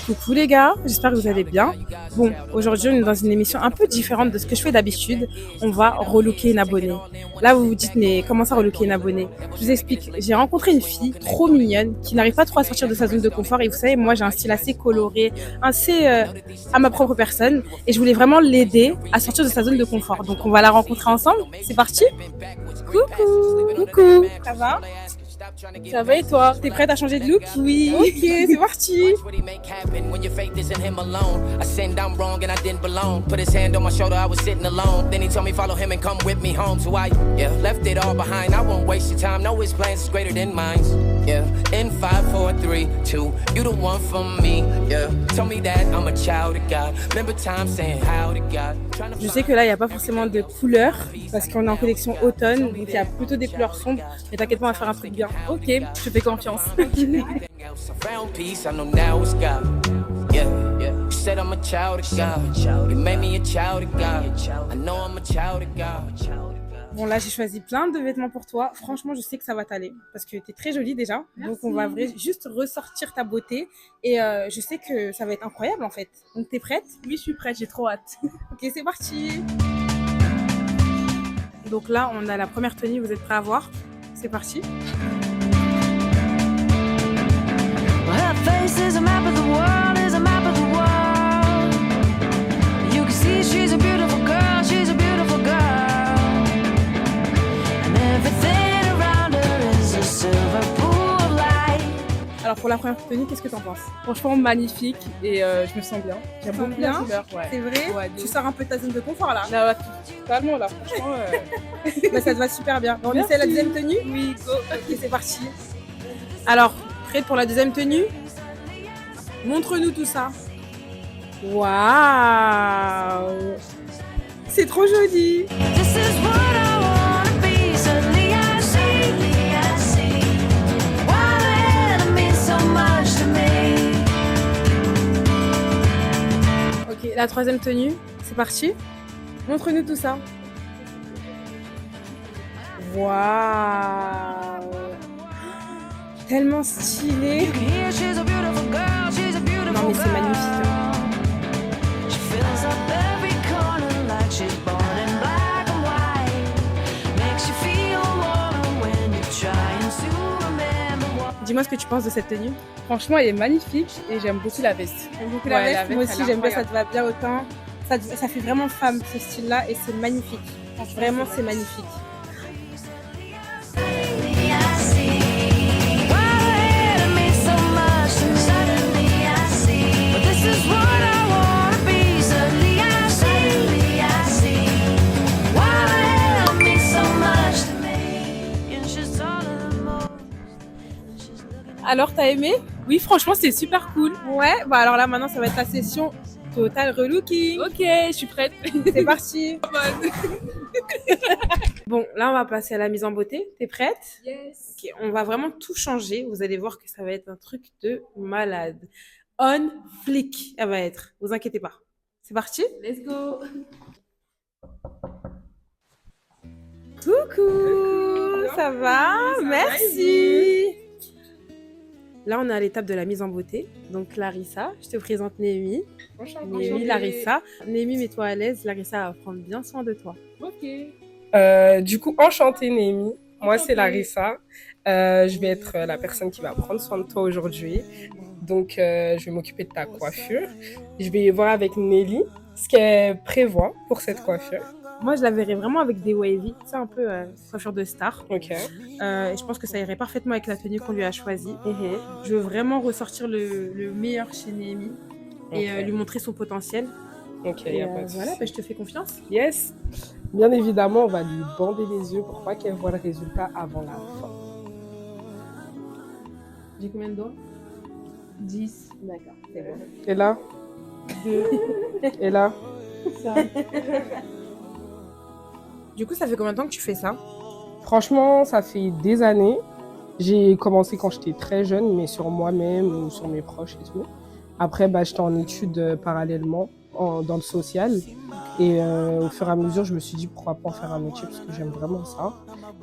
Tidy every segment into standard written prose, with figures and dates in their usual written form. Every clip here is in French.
Coucou les gars, j'espère que vous allez bien. Bon, aujourd'hui on est dans une émission un peu différente de ce que je fais d'habitude. On va relooker une abonnée. Là vous vous dites mais comment ça relooker une abonnée? Je vous explique, j'ai rencontré une fille trop mignonne qui n'arrive pas trop à sortir de sa zone de confort et vous savez moi j'ai un style assez coloré, assez à ma propre personne et je voulais vraiment l'aider à sortir de sa zone de confort. Donc on va la rencontrer ensemble, c'est parti. Coucou, ça va? Ça va et toi? T'es prête à changer de look? Oui. Ok, c'est parti. Je sais que là, il n'y a pas forcément de couleurs parce qu'on est en collection automne, donc il y a plutôt des couleurs sombres. Mais t'inquiète pas, on va faire un truc bien. Ok, je te fais confiance. Bon là j'ai choisi plein de vêtements pour toi. Franchement je sais que ça va t'aller parce que t'es très jolie déjà. Merci. Donc on va juste ressortir ta beauté et je sais que ça va être incroyable en fait. Donc t'es prête? Oui je suis prête, j'ai trop hâte. Ok c'est parti. Donc là on a la première tenue, vous êtes prêts à voir? C'est parti. Her face is a map of the world, is a map of the world. You can see she's a beautiful girl, she's a beautiful girl. And everything around her is a silver pool of light. Alors pour la première tenue, qu'est-ce que t'en penses? Franchement magnifique et je me sens bien. J'aime beaucoup la couleur, ouais. C'est vrai? Ouais, tu sors un peu de ta zone de confort là? Là, totalement là, franchement. Bah, ça te va super bien. On essaie la deuxième tenue? Oui, go. Ok, c'est parti. Alors, prête pour la deuxième tenue? Montre-nous tout ça. Waouh! C'est trop joli! Ok, la troisième tenue, c'est parti. Montre-nous tout ça. Waouh! Tellement stylé! Non mais c'est magnifique. Dis-moi ce que tu penses de cette tenue. Franchement elle est magnifique et j'aime beaucoup la veste. J'aime beaucoup la veste. Moi aussi j'aime bien, ça te va bien autant. Ça fait vraiment femme ce style-là et c'est magnifique. Vraiment c'est magnifique. Alors, t'as aimé? Oui, franchement, c'est super cool. Ouais, bah alors là, maintenant, ça va être la session Total Relooking. Ok, je suis prête. C'est parti. Bon, là, on va passer à la mise en beauté. T'es prête? Yes. Ok, on va vraiment tout changer. Vous allez voir que ça va être un truc de malade. On flic, elle va être. Vous inquiétez pas. C'est parti? Let's go. Coucou, ça va? Merci. Là, on est à l'étape de la mise en beauté. Donc, Larissa, je te présente Némi. Némi, Larissa. Némi, mets-toi à l'aise. Larissa va prendre bien soin de toi. Ok. Du coup, enchantée Némi. Moi, c'est Larissa. Je vais être la personne qui va prendre soin de toi aujourd'hui. Donc, je vais m'occuper de ta coiffure. Je vais voir avec Nelly ce qu'elle prévoit pour cette coiffure. Moi, je la verrais vraiment avec des wavy, c'est un peu coiffure de star. Ok. Et je pense que ça irait parfaitement avec la tenue qu'on lui a choisie. Je veux vraiment ressortir le meilleur chez Némi et lui montrer son potentiel. Ok, et pas de voilà, souci. bah, je te fais confiance. Yes. Bien évidemment, on va lui bander les yeux pour pas qu'elle voit le résultat avant la fin. J'ai combien de doigts? 10. D'accord, c'est bon. Et là? 2. Et là? Ça. Du coup, ça fait combien de temps que tu fais ça? Franchement, ça fait des années. J'ai commencé quand j'étais très jeune, mais sur moi-même ou sur mes proches et tout. Après, j'étais en études parallèlement dans le social. Et au fur et à mesure, je me suis dit pourquoi pas en faire un métier parce que j'aime vraiment ça.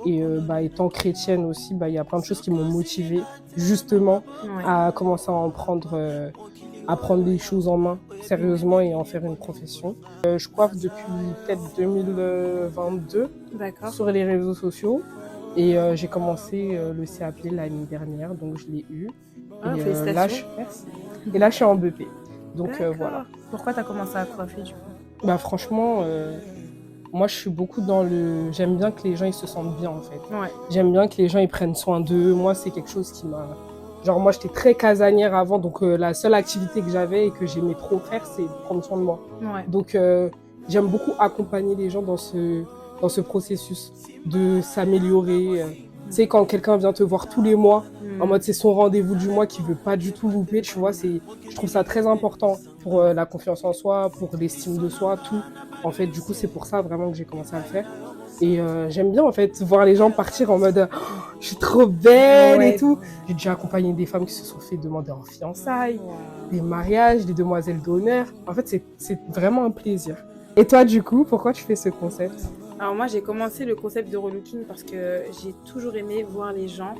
Et étant chrétienne aussi, y a plein de choses qui m'ont motivée justement à commencer à en prendre à prendre les choses en main sérieusement et en faire une profession. Je coiffe depuis peut-être 2022 D'accord. sur les réseaux sociaux et j'ai commencé le CAP l'année dernière, donc je l'ai eu. Ah, Et, félicitations. merci. Et là, je suis en BP. Donc D'accord. voilà. Pourquoi tu as commencé à coiffer du coup? Bah franchement, moi je suis beaucoup dans le... J'aime bien que les gens ils se sentent bien en fait. Ouais. J'aime bien que les gens ils prennent soin d'eux. Moi c'est quelque chose qui m'a... Genre moi j'étais très casanière avant, donc la seule activité que j'avais et que j'aimais trop faire c'est prendre soin de moi. Ouais. Donc j'aime beaucoup accompagner les gens dans ce processus de s'améliorer. Tu sais, quand quelqu'un vient te voir tous les mois, en mode c'est son rendez-vous du mois qu'il veut pas du tout louper, tu vois, je trouve ça très important pour la confiance en soi, pour l'estime de soi, tout. En fait, du coup, c'est pour ça vraiment que j'ai commencé à le faire. Et j'aime bien en fait voir les gens partir en mode oh, je suis trop belle et tout. J'ai déjà accompagné des femmes qui se sont fait demander en fiançailles, des mariages, des demoiselles d'honneur. En fait, c'est vraiment un plaisir. Et toi, du coup, pourquoi tu fais ce concept? Alors moi, j'ai commencé le concept de relooking parce que j'ai toujours aimé voir les gens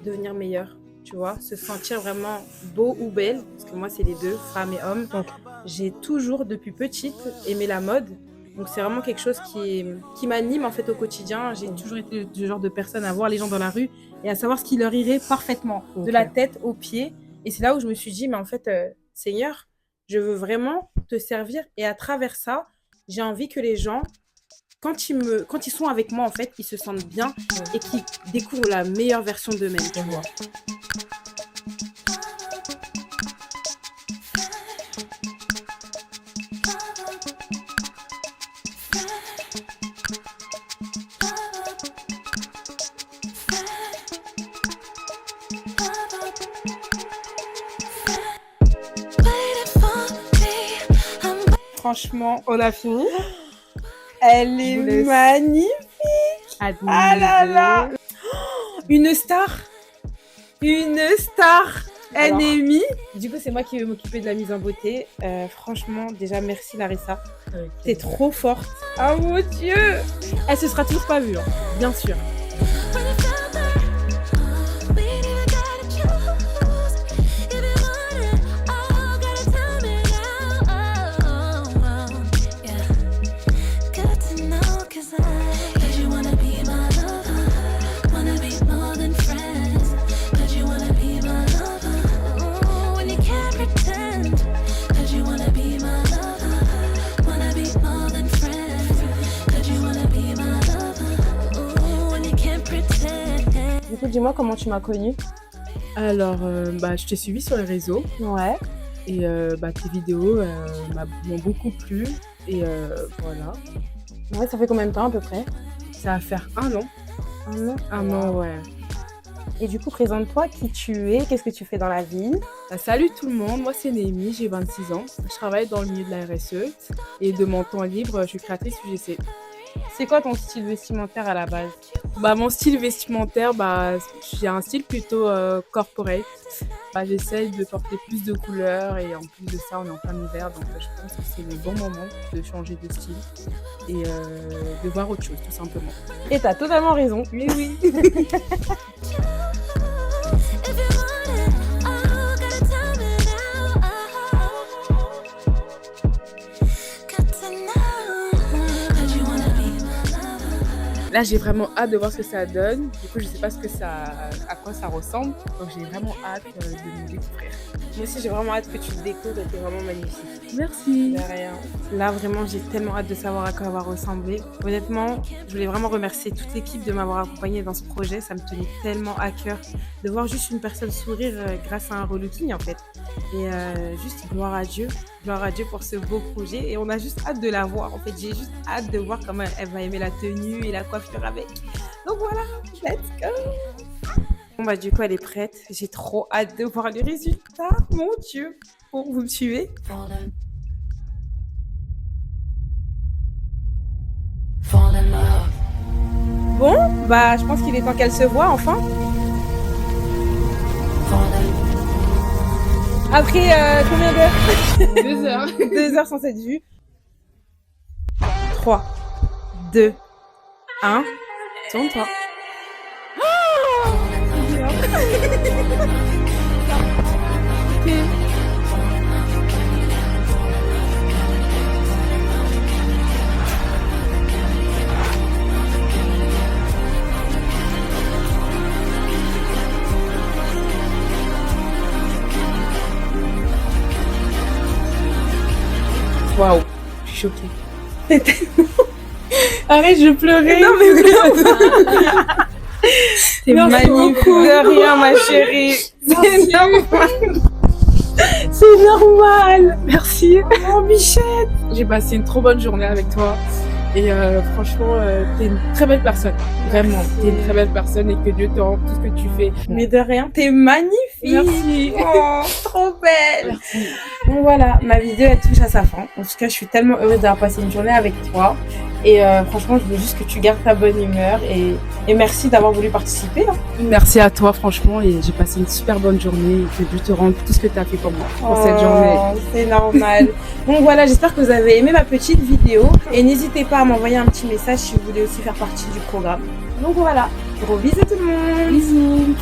devenir meilleurs, tu vois, se sentir vraiment beau ou belle, parce que moi, c'est les deux, femmes et hommes. Ok. J'ai toujours, depuis petite, aimé la mode. Donc c'est vraiment quelque chose qui m'anime en fait au quotidien. J'ai toujours été le genre de personne à voir les gens dans la rue et à savoir ce qui leur irait parfaitement, de Ok. la tête aux pieds. Et c'est là où je me suis dit, mais en fait, Seigneur, je veux vraiment te servir. Et à travers ça, j'ai envie que les gens, quand ils sont avec moi, en fait, ils se sentent bien et qu'ils découvrent la meilleure version d'eux-mêmes, tu vois. Franchement, On a fini? elle Je est vous laisse. magnifique. Ah là là. Une star. Une star. Alors. Ennemie. Du coup, c'est moi qui vais m'occuper de la mise en beauté. Franchement, déjà, merci Larissa. T'es trop forte. Oh mon Dieu. Elle se sera toujours pas vue, hein, bien sûr. Du coup, dis-moi comment tu m'as connue. Alors, je t'ai suivi sur les réseaux Ouais. et tes vidéos m'ont beaucoup plu. Et voilà. Ouais, ça fait combien de temps à peu près? Ça va faire 1 an. Un an. 1 an, ouais. Et du coup, présente-toi qui tu es, qu'est-ce que tu fais dans la vie? Salut tout le monde, moi c'est Némi, j'ai 26 ans. Je travaille dans le milieu de la RSE et de mon temps libre, je suis créatrice UGC. C'est quoi ton style vestimentaire à la base? Mon style vestimentaire, j'ai un style plutôt corporate. J'essaye de porter plus de couleurs et en plus de ça, on est en plein hiver, donc je pense que c'est le bon moment de changer de style et de voir autre chose, tout simplement. Et t'as totalement raison. Oui, oui. Là, j'ai vraiment hâte de voir ce que ça donne. Du coup, je sais pas à quoi ça ressemble. Donc, j'ai vraiment hâte de me découvrir. Moi aussi, j'ai vraiment hâte que tu le découvres, t'es vraiment magnifique. Merci. De rien. Là, vraiment, j'ai tellement hâte de savoir à quoi elle va ressembler. Honnêtement, je voulais vraiment remercier toute l'équipe de m'avoir accompagnée dans ce projet. Ça me tenait tellement à cœur de voir juste une personne sourire grâce à un relooking, en fait. Et juste gloire à Dieu pour ce beau projet. Et on a juste hâte de la voir. En fait, j'ai juste hâte de voir comment elle va aimer la tenue et la coiffure avec. Donc voilà, let's go! Bon du coup, elle est prête. J'ai trop hâte de voir les résultats. Mon Dieu! Bon, vous me suivez? Bon, je pense qu'il est temps qu'elle se voie enfin. Après combien d'heures? 2 heures. 2 heures sans cette vue. 3, 2, 1. Tourne-toi. Waouh, je suis choquée. Arrête, je pleurais. Non, mais T'es magnifique. De rien, ma chérie. C'est normal. C'est normal. merci. Oh, Michette. J'ai passé une trop bonne journée avec toi. Et franchement, t'es une très belle personne. Vraiment, t'es une très belle personne et que Dieu te rende tout ce que tu fais. Mais de rien, t'es magnifique. Merci. Oh, trop belle. Merci. Bon voilà, ma vidéo elle touche à sa fin. En tout cas, je suis tellement heureuse d'avoir passé une journée avec toi. Et franchement, je veux juste que tu gardes ta bonne humeur. Et merci d'avoir voulu participer. Hein. Merci à toi, franchement. Et j'ai passé une super bonne journée. Et que Dieu te rende tout ce que tu as fait pour moi, pour Oh, cette journée. C'est normal. Donc voilà, j'espère que vous avez aimé ma petite vidéo. Et n'hésitez pas à m'envoyer un petit message si vous voulez aussi faire partie du programme. Donc voilà, gros bisous tout le monde. Bisous.